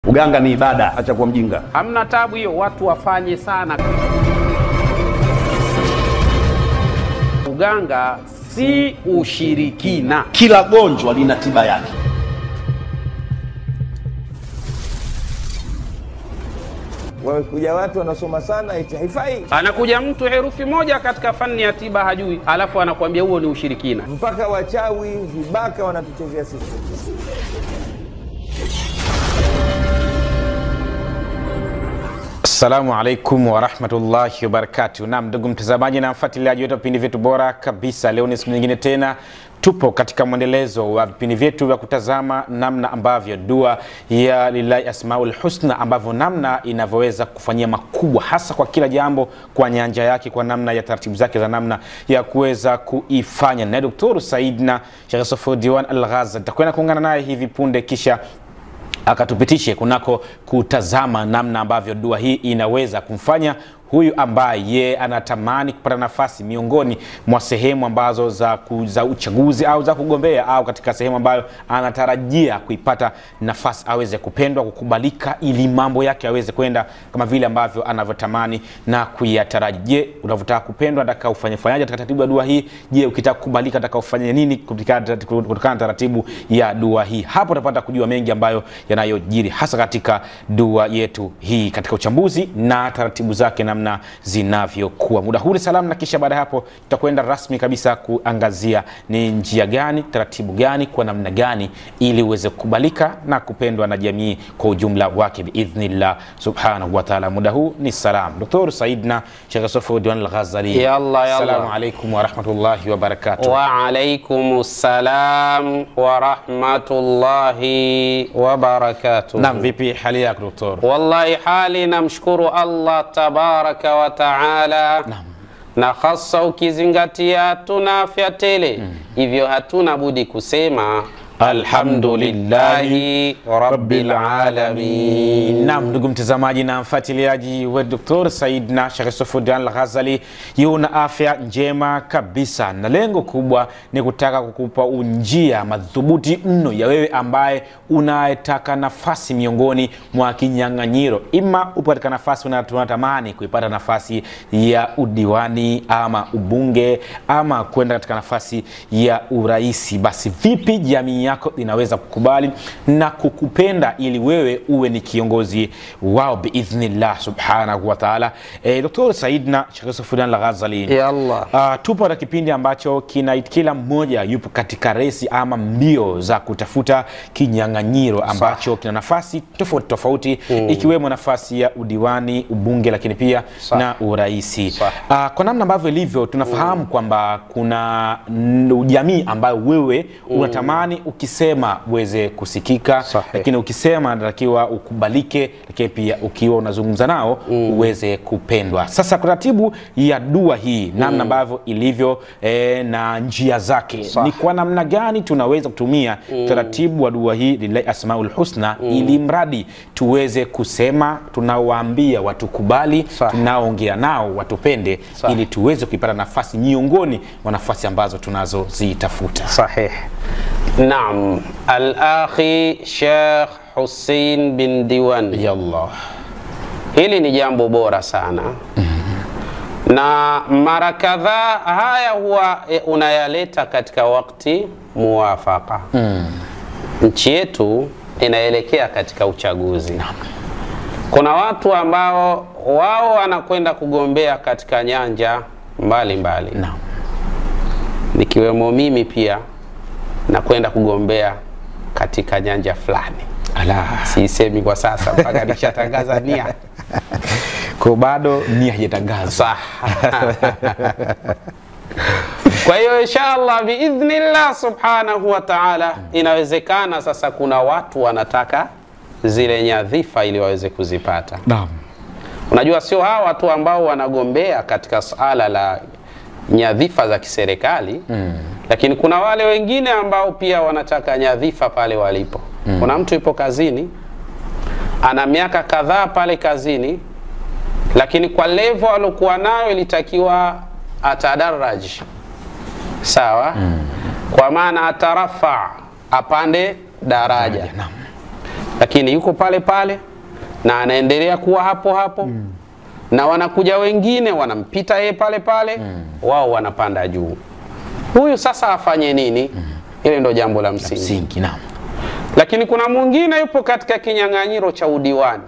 Uganga ni ibada, acha kuwa mjinga. Hamna tabu hiyo, watu wafanye sana. Uganga si ushirikina. Kila gonjwa lina tiba yake. Kuja watu wanasoma sana eti haifai. Anakuja mtu herufi moja katika fani ya tiba hajui, alafu anakuambia huo ni ushirikina. Mpaka wachawi, vibaka wanatuchezea sisi. Assalamu alaikum wa rahmatullahi wa barakatuh. Naam, ndugu mtazamaji na mfuatiliaji wetu vipindi vyetu bora kabisa, leo ni siku nyingine tena tupo katika mwendelezo wa vipindi vyetu vya kutazama namna ambavyo dua ya lillahi asmaul husna ambavyo namna inavyoweza kufanyia makubwa hasa kwa kila jambo kwa nyanja yake, kwa namna ya taratibu zake za namna ya kuweza kuifanya. Na Dr. Saidna Sheikh Safudiwan Al-Ghazali tutakwenda kuungana naye hivi punde, kisha akatupitishe kunako kutazama namna ambavyo dua hii inaweza kumfanya huyu ambaye ye anatamani kupata nafasi miongoni mwa sehemu ambazo za uchaguzi au za kugombea, au katika sehemu ambayo anatarajia kuipata nafasi aweze kupendwa, kukubalika, ili mambo yake aweze kwenda kama vile ambavyo anavyotamani na kuyataraji. Je, unavotaka kupendwa nataka ufanyaje katika taratibu ya dua hii? Je, ukitaka kukubalika nataka ufanye nini kutokana na taratibu ya dua hii? Hapo utapata kujua mengi ambayo yanayojiri hasa katika dua yetu hii, katika uchambuzi na taratibu zake na namna zinavyokuwa. Muda huu ni salamu, na kisha baada hapo tutakwenda rasmi kabisa kuangazia ni njia gani, taratibu gani, kwa namna gani ili uweze kukubalika na kupendwa na jamii kwa ujumla wake biidhnillah subhanahu wa ta'ala. Muda huu ni salamu. Dr. Saidna Sheikh Safudiwan Al-Ghazali. Assalamu alaykum wa rahmatullahi wa barakatuh. Wa alaykumus salam wa rahmatullahi wa barakatuh. Naam, vipi hali yako Dr.? Wallahi hali namshukuru Allah tabaraka wa taala. Na hasa ukizingatia tuna afya tele, hivyo hatuna budi kusema alhamdulillahi rabbil alamin. Naam, ndugu mtazamaji na mfuatiliaji wa Dr. Saidna Sheikh Safudiwan Al-Ghazali, yuna afya njema kabisa, na lengo kubwa ni kutaka kukupa njia madhubuti mno ya wewe ambaye unataka nafasi miongoni mwa kinyang'anyiro. Ima upo katika nafasi unatamani kuipata nafasi ya udiwani ama ubunge ama kwenda katika nafasi ya uraisi, basi vipi jamii yako inaweza kukubali na kukupenda ili wewe uwe ni kiongozi wao biidhnillah subhanahu wa ta'ala. Dr. Saidna Sheikh Safudiwan Al-Ghazali, ya Allah, tupo na kipindi ambacho kila mmoja yupo katika resi ama mbio za kutafuta kinyang'anyiro ambacho kina nafasi tofauti tofauti, ikiwemo nafasi ya udiwani, ubunge, lakini pia na uraisi. Kwa namna ambavyo ilivyo tunafahamu kwamba kuna jamii ambayo wewe unatamani ukisema uweze kusikika, lakini ukisema natakiwa ukubalike, lakini pia ukiwa unazungumza nao uweze kupendwa. Sasa kwa taratibu ya dua hii namna ambavyo ilivyo na njia zake, ni kwa namna gani tunaweza kutumia taratibu wa dua hii lillahi asmaul husna ili mradi tuweze kusema, tunawaambia watu kubali, tunaongea nao watupende, ili tuweze kuipata nafasi miongoni mwa nafasi ambazo tunazozitafuta. Sahih. Naam, al-akhi Sheikh Hussein bin Diwan, ya Allah, hili ni jambo bora sana. Na mara kadhaa haya huwa unayaleta katika wakati muwafaka. Nchi yetu inaelekea katika uchaguzi. Kuna watu ambao wao wanakwenda kugombea katika nyanja mbalimbali. Nikiwemo mimi pia na kwenda kugombea katika nyanja fulani. Sisemi kwa sasa mpaka nishatangaza nia. Kwa bado nia haijatangazwa. Kwa hiyo inshallah biidhnillah subhanahu wa ta'ala, inawezekana sasa kuna watu wanataka zile nyadhifa ili waweze kuzipata. Naam. Unajua sio hawa watu ambao wanagombea katika suala la nyadhifa za kiserikali, lakini kuna wale wengine ambao pia wanataka nyadhifa pale walipo. Kuna mtu yupo kazini, ana miaka kadhaa pale kazini, lakini kwa level alokuwa nayo ilitakiwa atadaraj. Sawa? Kwa maana atarafa, apande daraja. Lakini lakini yuko pale pale na anaendelea kuwa hapo hapo. Na wanakuja wengine wanampita yeye pale pale, wao wanapanda juu. Huyu sasa afanye nini? Ile ndo jambo la msingi. Naam. Lakini kuna mwingine yupo katika kinyang'anyiro cha udiwani,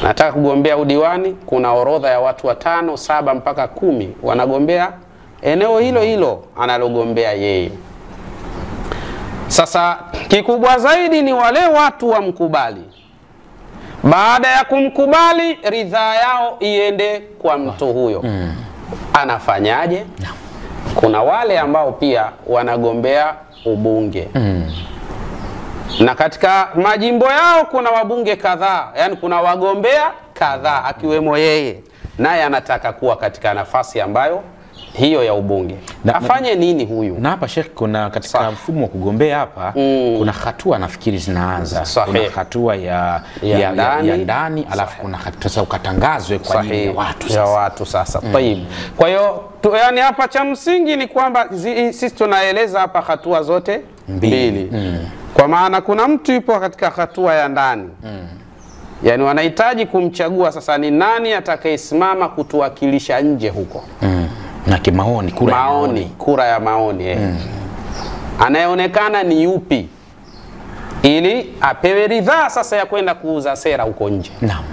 nataka kugombea udiwani. Kuna orodha ya watu 5, 7 mpaka 10 wanagombea eneo hilo hilo analogombea yeye. Sasa kikubwa zaidi ni wale watu wamkubali. Baada ya kumkubali, ridhaa yao iende kwa mtu huyo. Anafanyaje? Kuna wale ambao pia wanagombea ubunge. Na katika majimbo yao kuna wabunge kadhaa, yani kuna wagombea kadhaa akiwemo yeye, naye anataka kuwa katika nafasi ambayo hiyo ya ubunge. Afanye nini huyu? Na hapa Sheikh, kuna katika mfumo wa kugombea hapa kuna hatua nafikiri zinaanza. Kuna hatua ya ndani, alafu kuna hatua sasa ukatangazwe kwa ajili ya watu sasa. Kwa hiyo yani hapa cha msingi ni kwamba sisi tunaeleza hapa hatua zote mbili. Kwa maana kuna mtu yupo katika hatua ya ndani. Yani wanahitaji kumchagua sasa ni nani atakayesimama kutuwakilisha nje huko. Na kimaoni, kura ya maoni. Anayeonekana ni yupi, ili apewe ridhaa sasa ya kwenda kuuza sera huko nje. Naam.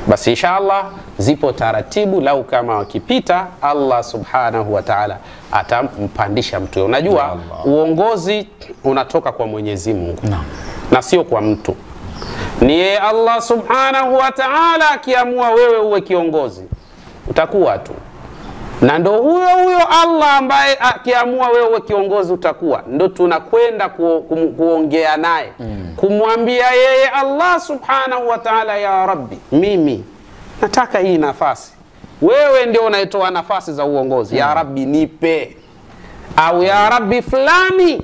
Basi inshallah zipo taratibu, lau kama wakipita, Allah subhanahu wa ta'ala atampandisha mtu. Unajua uongozi unatoka kwa Mwenyezi Mungu na sio kwa mtu. Ni yeye Allah subhanahu wa ta'ala akiamua wewe uwe kiongozi, utakuwa tu. Na ndo huyo Allah ambaye akiamua wewe uwe kiongozi utakuwa. Ndo tunakwenda kuongea naye, kumwambia yeye Allah subhanahu wa ta'ala, ya Rabbi, mimi nataka hii nafasi. Wewe ndio unaitoa nafasi za uongozi. Ya Rabbi nipe, au ya Rabbi fulani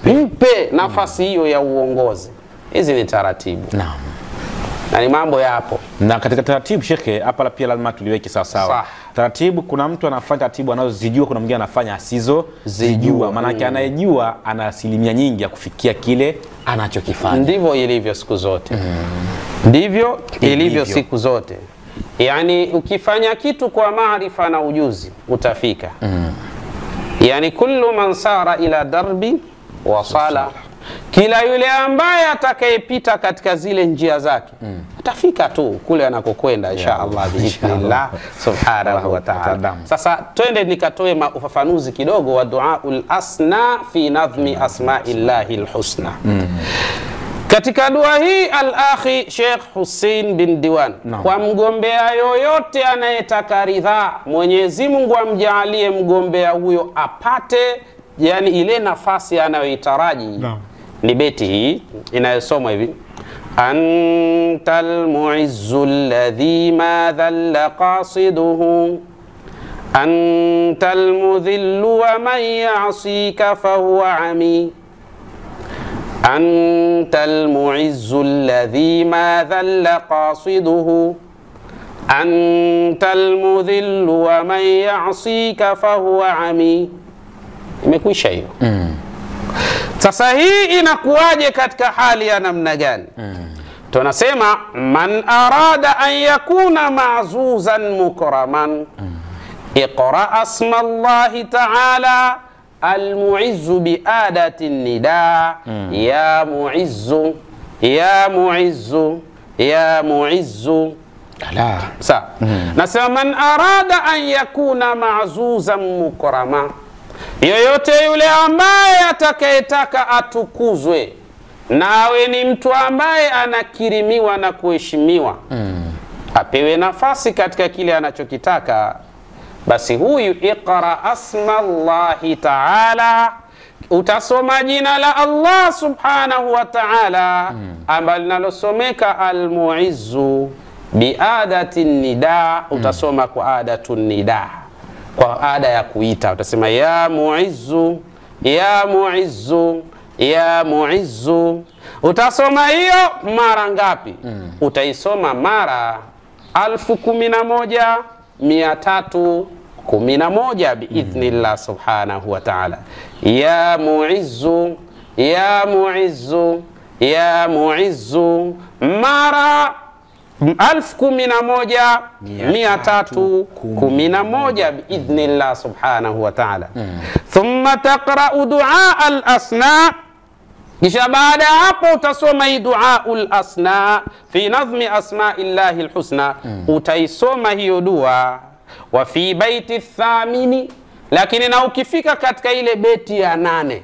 mpe nafasi hiyo ya uongozi. Hizi ni taratibu. Naam. Na ni mambo yapo. Na katika taratibu Sheikh, hapa pia lazima tuliweke sawa sawa. Taratibu, kuna mtu anafanya taratibu anazozijua, kuna mwingine anafanya asizozijua. Maana yake anayejua ana asilimia nyingi ya kufikia kile anachokifanya. Ndivyo ilivyo siku zote. Ndivyo ilivyo siku zote. Yani ukifanya kitu kwa maarifa na ujuzi utafika. Yani kullu man sara ila darbi wasala. Kila yule ambaye atakayepita katika zile njia zake atafika tu kule anakokwenda insha Allah biidhnillah subhanahu wa ta'ala. Sasa twende nikatoe ufafanuzi kidogo wa duaul asna fi nadhmi asma'illahil husna. Katika dua hii al-akhi Sheikh Hussein bin Diwan, kwa mgombea yoyote anayetaka ridhaa, Mwenyezi Mungu amjalie mgombea huyo apate yani ile nafasi anayoitaraji. Ni beti hii inayosomwa hivi: antal mu'izzu alladhi ma dhalla qasiduhu, antal mudhillu wa man ya'sika fahuwa ami, antal mu'izzu alladhi ma dhalla qasiduhu, antal mudhillu wa man ya'sika fahuwa ami. Imekwisha hiyo. Sasa hii inakuwaje katika hali ya namna gani? Tunasema man arada an yakuna ma'zuzan mukraman, iqra asma Allahi ta'ala al-mu'izzu bi'adati nida, ya mu'izzu ya mu'izzu ya mu'izzu. Nasema man arada an yakuna ma'zuzan mukrama, yoyote yule ambaye atakayetaka atukuzwe na awe ni mtu ambaye anakirimiwa na kuheshimiwa, apewe nafasi katika kile anachokitaka, basi huyu iqra asma Allahi ta'ala, utasoma jina la Allah subhanahu wa ta'ala ambalo linalosomeka al-mu'izzu biadati nida. Utasoma kwa adatu nida, kwa ada ya kuita. Utasema ya mu'izzu ya mu'izzu ya mu'izzu. Utasoma hiyo mara ngapi? Utaisoma mara 11,311 biidhnillah subhanahu wa ta'ala. Ya mu'izzu ya mu'izzu ya muizzu mara 11,311 biidhnillah subhanahu wa ta'ala. Thumma taqra'u du'a al-asna, kisha baada ya hapo utasoma hii duaul asna fi nadhmi asma'illahi alhusna. Utaisoma hiyo dua wa fi baiti thamini, lakini na ukifika katika ile beti ya 8,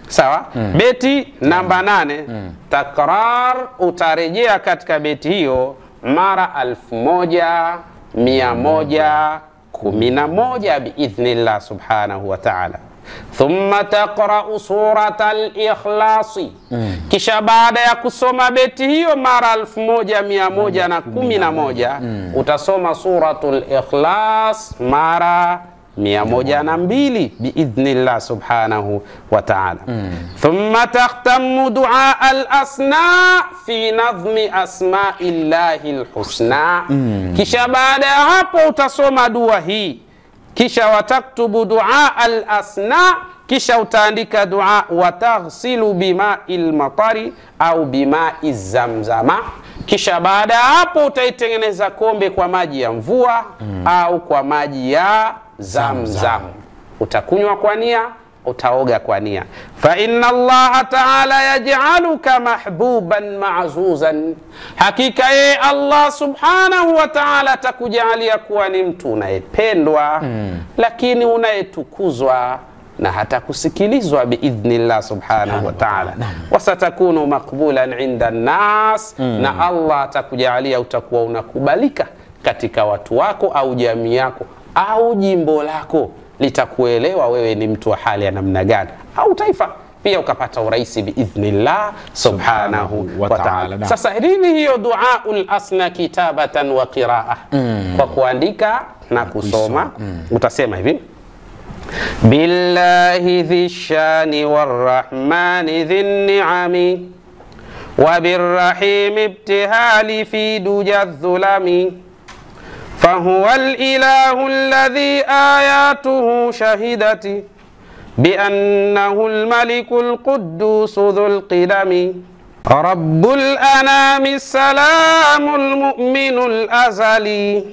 sawa, beti namba 8, takrar, utarejea katika beti hiyo mara 1111 biidhnillah subhanahu wa ta'ala. Thumma taqra'u suratal ikhlasi, kisha baada ya kusoma beti hiyo mara 1111 utasoma suratul ikhlas mara 102 biidhnillah subhanahu wa ta'ala. Thumma takhtamu du'a al-asna fi nadhmi asma'illahi al-husna, kisha baada ya hapo utasoma dua hii, kisha wataktubu dua al-asna, kisha utaandika dua wataghsilu bima'il matari au bima'i zamzama, kisha baada ya hapo utaitengeneza kombe kwa maji ya mvua au kwa maji ya zamzam. Utakunywa kwa nia, utaoga kwa nia. Fa inna Allah ta'ala yaj'aluka mahbuban ma'zuzan, hakika ye Allah subhanahu wa ta'ala atakujalia kuwa ni mtu unayependwa lakini unayetukuzwa na hata kusikilizwa biidhnillah subhanahu wa ta'ala. Wasatakunu maqbulan inda nas, na Allah atakujalia utakuwa unakubalika katika watu wako au jamii yako au jimbo lako litakuelewa wewe ni mtu wa hali ya namna gani, au taifa pia ukapata uraisi biidhnillah subhanahu wa ta'ala. Sasa nini hiyo duaul asna kitabatan wa qira'a? Kwa kuandika na kusoma utasema hivi: billahi dhi shani warrahmani dhi ni'ami wa birrahim ibtihali fi duja dhulami فهو الإله الذي آياته شهدت بأنه الملك القدوس ذو القدم رب الأنام السلام المؤمن الأزلي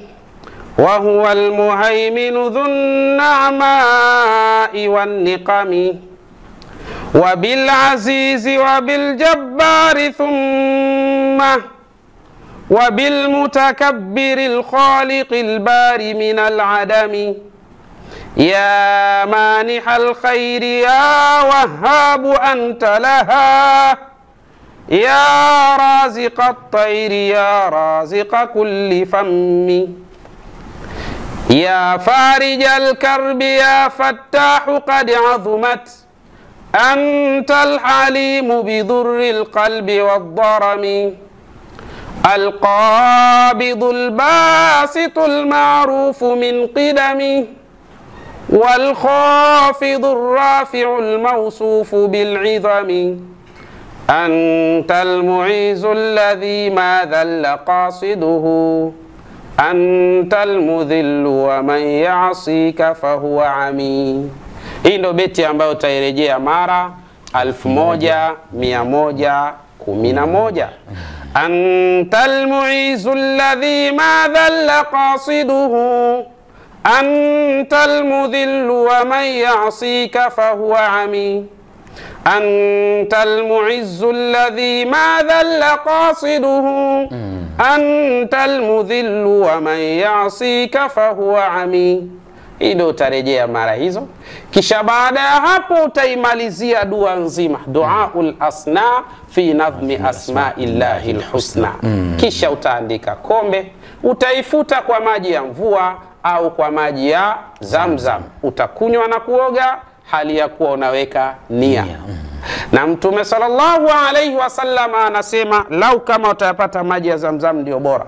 وهو المهيمن ذو النعماء والنقم وبالعزيز وبالجبار ثم وبالمتكبر الخالق الباري من العدم يا مانح الخير يا وهاب أنت لها يا رازق الطير يا رازق كل فم يا فارج الكرب يا فتاح قد عظمت أنت الحليم بضر القلب والضرم القابض الباسط المعروف من قدمه والخافض الرافع الموصوف بالعظم أنت المعيز الذي ما ذل قاصده أنت المذل ومن يعصيك فهو عمي. Hii ndo beti ambayo utairejea mara 1111. أنت المعيز الذي ما ذل قاصده أنت المذل ومن يعصيك فهو عمي أنت المعز الذي ما ذل قاصده أنت المذل ومن يعصيك فهو عمي. Hilo utarejea mara hizo, kisha baada ya hapo utaimalizia dua nzima, duaul asna fi nadhmi asma'illahi alhusna. Kisha utaandika kombe, utaifuta kwa maji ya mvua au kwa maji ya zamzam, utakunywa na kuoga hali ya kuwa unaweka nia. Na Mtume sallallahu alayhi wasallam anasema lau kama utayapata maji ya zamzam ndio bora,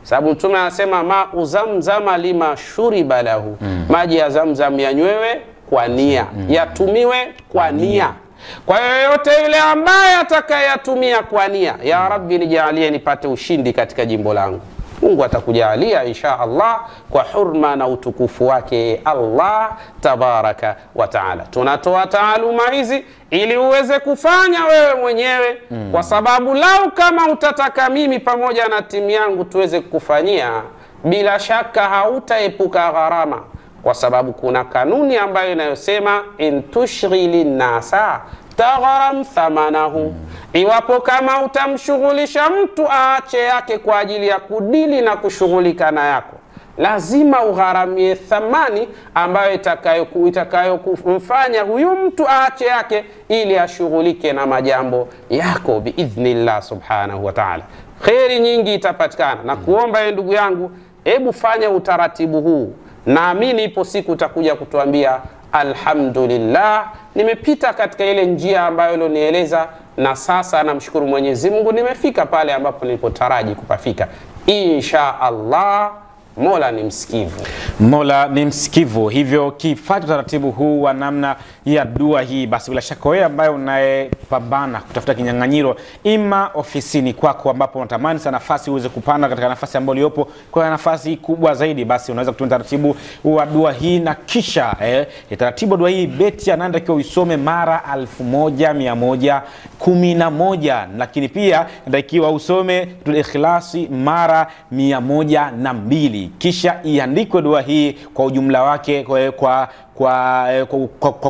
sababu Mtume anasema ma uzamzama lima shuriba lahu, maji ya zamzam yanywewe kwa nia, yatumiwe kwa nia. Kwa hiyo yote yule ambaye atakayatumia kwa nia, ya Rabbi nijalie nipate ushindi katika jimbo langu, Mungu atakujalia insha Allah kwa hurma na utukufu wake Allah tabaraka wa taala. Tunatoa taaluma hizi ili uweze kufanya wewe mwenyewe, kwa sababu lau kama utataka mimi pamoja na timu yangu tuweze kukufanyia, bila shaka hautaepuka gharama, kwa sababu kuna kanuni ambayo inayosema in tushghili nasa tagharam thamanahu. Iwapo kama utamshughulisha mtu aache yake kwa ajili ya kudili na kushughulika na yako, lazima ugharamie thamani ambayo itakayomfanya huyu mtu aache yake ili ashughulike na majambo yako biidhnillah subhanahu wa ta'ala. Kheri nyingi itapatikana, na kuomba ndugu yangu, hebu fanya utaratibu huu, naamini ipo siku utakuja kutuambia alhamdulillah, nimepita katika ile njia ambayo ulionieleza, na sasa namshukuru Mwenyezi Mungu nimefika pale ambapo nilipotaraji kupafika. Insha Allah, Mola ni msikivu. Mola ni msikivu. Hivyo kifuata taratibu huu wa namna ya dua hii, basi bila shaka wewe ambaye unayepambana kutafuta kinyang'anyiro ima ofisini kwako ambapo unatamani sana nafasi uweze kupanda katika nafasi ambayo uliopo kwa nafasi kubwa zaidi, basi unaweza kutumia taratibu wa dua hii, na kisha taratibu wa dua hii beti anatakiwa uisome mara 1111, lakini pia inatakiwa usome Ikhlasi mara 102, kisha iandikwe dua hii kwa ujumla wake kwa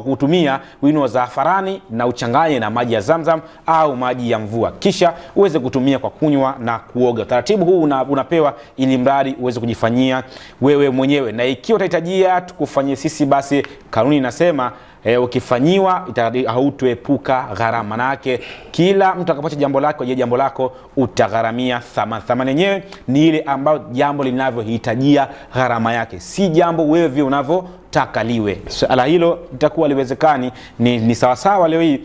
kutumia wino wa zafarani na uchanganye na maji ya Zamzam au maji ya mvua, kisha uweze kutumia kwa kunywa na kuoga. Taratibu huu unapewa ili mradi uweze kujifanyia wewe mwenyewe, na ikiwa utahitajia tukufanyie sisi, basi kanuni inasema ukifanyiwa hautoepuka gharama. Manake kila mtu akapocha jambo lako, je, jambo lako utagharamia thamani. Thamani yenyewe ni ile ambayo jambo linavyohitajia gharama yake, si jambo wewe vile unavyotaka liwe. Swala hilo litakuwa liwezekani. Ni sawa sawa leo hii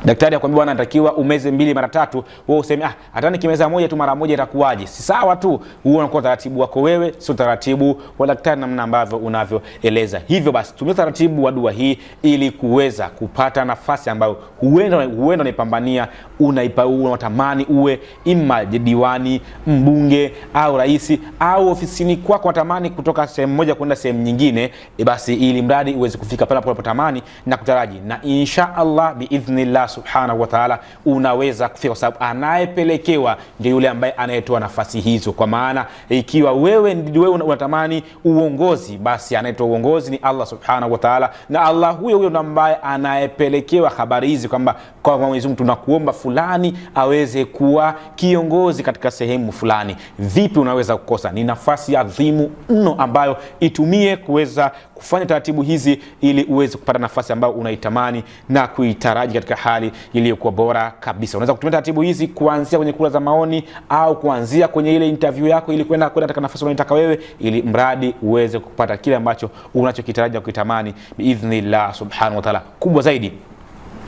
daktari akwambia bwana anatakiwa umeze 2 mara 3, wewe useme hata nikimeza moja tu mara moja itakuwaje? Si sawa tu. Huo unakuwa taratibu wako wewe, sio taratibu wa daktari namna ambavyo unavyoeleza. Hivyo basi tumia taratibu wa dua hii ili kuweza kupata nafasi ambayo huenda unaipambania, unatamani uwe ima diwani, mbunge au rais, au ofisini kwako unatamani kutoka sehemu moja kwenda sehemu nyingine, basi ili mradi uweze kufika pale unapotamani na kutaraji, na insha Allah biidhnillah subhanahu wa ta'ala unaweza kufika, kwa sababu anayepelekewa ndio yule ambaye anayetoa nafasi hizo. Kwa maana ikiwa wewe unatamani uongozi, basi anayetoa uongozi ni Allah subhanahu wa ta'ala, na Allah huyo ndio ambaye anayepelekewa habari hizi kwamba kwa Mwenyezi Mungu tunakuomba fulani aweze kuwa kiongozi katika sehemu fulani. Vipi unaweza kukosa? Ni nafasi adhimu mno ambayo itumie kuweza kufanya taratibu hizi ili uweze kupata nafasi ambayo unaitamani na kuitaraji katika hali iliyokuwa bora kabisa. Unaweza kutumia taratibu hizi kuanzia kwenye kura za maoni au kuanzia kwenye ile interview yako ili kwenda katika nafasi unayotaka wewe, ili mradi uweze kupata kile ambacho unachokitaraji na kuitamani biidhnillah subhanahu wa ta'ala. Kubwa zaidi,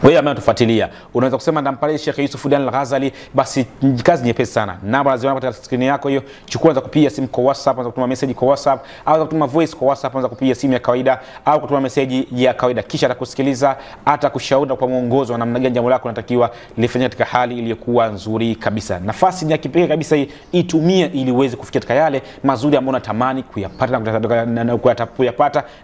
wewe ambaye unatufuatilia unaweza kusema ndampale Sheikh Yusuf Dan Al-Ghazali, basi kazi nyepesi sana. Namba unaziona katika screen yako hiyo, chukua, unaweza kupiga simu kwa WhatsApp, unaweza kutuma message kwa WhatsApp, au unaweza kutuma voice kwa WhatsApp, unaweza kupiga simu ya kawaida au kutuma message ya kawaida, kisha atakusikiliza, atakushauri kwa mwongozo wa namna gani jambo lako linatakiwa lifanyike katika hali iliyokuwa nzuri kabisa. Nafasi ni ya kipekee kabisa hii, itumie ili uweze kufikia katika yale mazuri ambayo unatamani kuyapata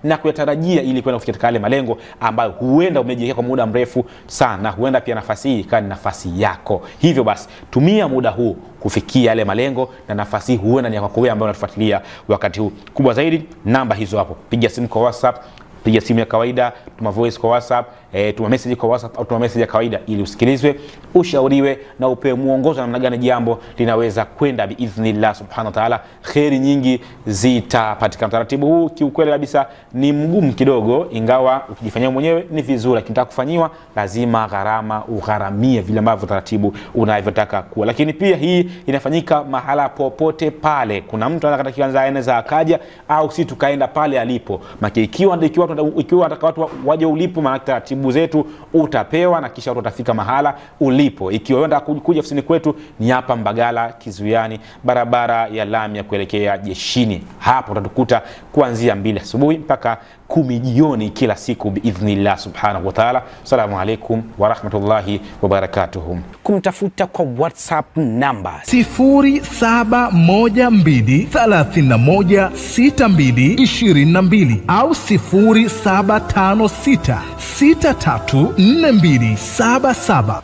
na kuyatarajia ili kwenda kufikia katika yale malengo ambayo huenda umejiwekea kwa muda mrefu sana. Huenda pia nafasi hii ikawa ni nafasi yako. Hivyo basi tumia muda huu kufikia yale malengo, na nafasi hii huenda ni yako wewe ambaye unatufuatilia wakati huu. Kubwa zaidi, namba hizo hapo, piga simu kwa WhatsApp, piga simu ya kawaida, tuma voice kwa WhatsApp, tuma message kwa WhatsApp au tuma message ya kawaida ili usikilizwe, ushauriwe na upewe muongozo namna gani jambo linaweza kwenda biidhnillah subhanahu wa ta'ala. Khairi nyingi zitapatikana. Taratibu huu kiukweli kabisa ni mgumu kidogo, ingawa ukijifanyia mwenyewe ni vizuri, lakini kufanywa lazima gharama ugharamie vile ambavyo taratibu unavyotaka kuwa. Lakini pia hii inafanyika mahala popote pale. Kuna mtu anataka kianza anaweza akaja au si tukaenda pale alipo. Maki ikiwa nataka watu waje ulipo, maana taratibu zetu utapewa na kisha utafika mahala ulipo. Ikiwa unataka kuja ofisini kwetu ni hapa Mbagala Kizuiani, barabara ya lami ya kuelekea Jeshini. Hapo utatukuta kuanzia 2 asubuhi mpaka 10 jioni kila siku biidhnillah subhanahu wa ta'ala. Assalamu alaikum wa rahmatullahi wa barakatuh. Kumtafuta kwa WhatsApp namba 0712316222 au 0756634277.